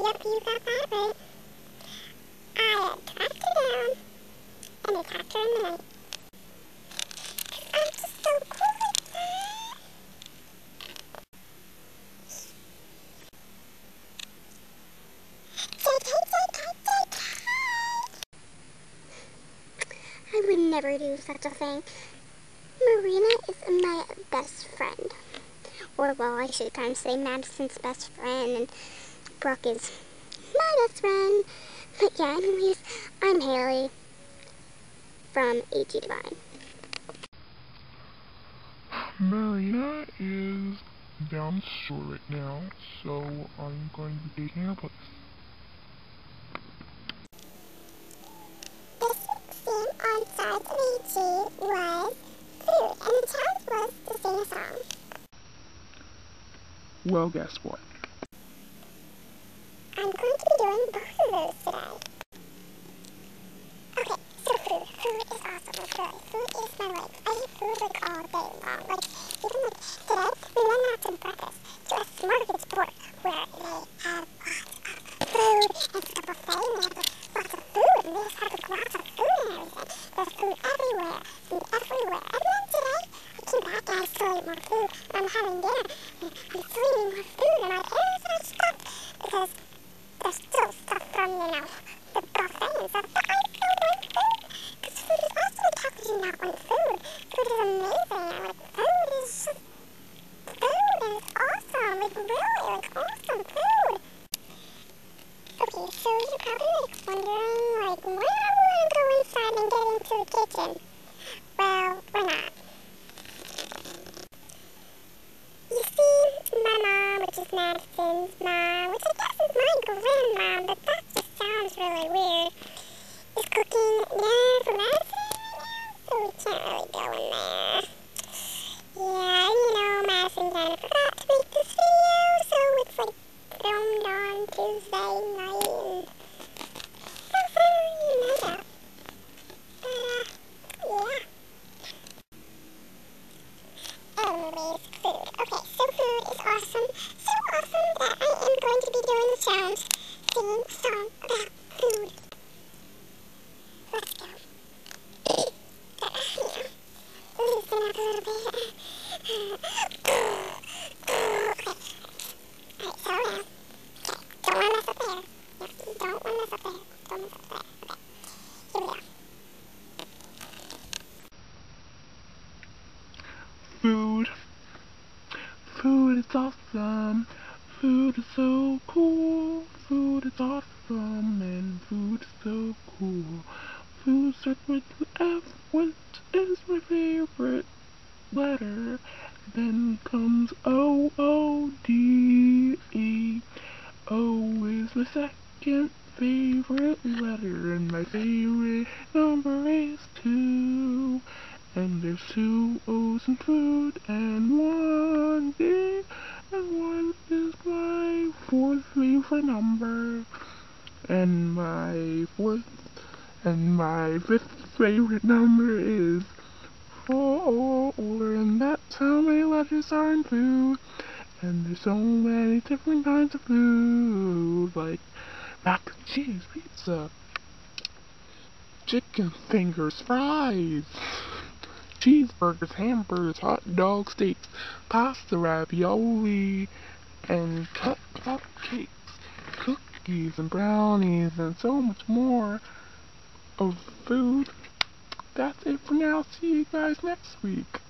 Yep, you got that right. I tracked her down and attacked her in the night. I'm just so cool with that. I would never do such a thing. Marina is my best friend. Or, well, I should kind of say Madison's best friend, and Brooke is my best friend. But yeah, anyways, I'm Haley from AG Divine. Marina is downstairs right now, so I'm going to be taking her place. The theme on Sides of AG was food, and the challenge was to sing a song. Well, guess what? I'm going to be doing both of those today. Okay, so food. Food is awesome, like really. Food is my life. I eat food like all day long. Like, even like today, we went out to breakfast to a smorgasbord where they have lots of food. It's like a buffet and they have lots of food and they just have like lots of food and everything. There's food everywhere. Food everywhere. And then today, I came back and I still ate more food. And I'm having dinner and I'm still eating more food and my parents are stuck because there's still stuff from, you know, the buffet and stuff. But I still want food because food is awesome. How could you not want food? Food is amazing. Like, food is just food and it's awesome. Like, really, like, awesome food. Okay, so you're probably, like, wondering, like, why don't we want to go inside and get into the kitchen? Well, we're not. You see, my mom, which is Madison's mom, which I guess is my grandma, but that just sounds really weird, is cooking dinner for Madison right now, so we can't really go in there. Yeah, you know, Madison kind of forgot to make this video, so it's like filmed on Tuesday night, and that's really messed up. Yeah. Anyways, food. Okay, so food is awesome. So awesome that I am going to be doing the challenge, singing a song about food. Let's go. Loosen up a little bit. Okay. Alright, so now. Okay, don't want to mess up there. Yep, you don't want to mess up there. Don't mess up there. Okay, here we go. Food. Food is awesome. Food is so cool. Food is awesome. And food is so cool. Food starts with the F, which is my favorite letter. Then comes O, O, D, E. O is my second favorite letter. And my favorite number is 2. And there's 2 O's in food, and 1 D, and 1 is my 4th favorite number, and my 4th, and my 5th favorite number is 4, and that's how many letters are in food, and there's so many different kinds of food, like mac and cheese, pizza, chicken fingers, fries, cheeseburgers, hamburgers, hot dogs, steaks, pasta, ravioli, and cupcakes, cookies, and brownies, and so much more of food. That's it for now. See you guys next week.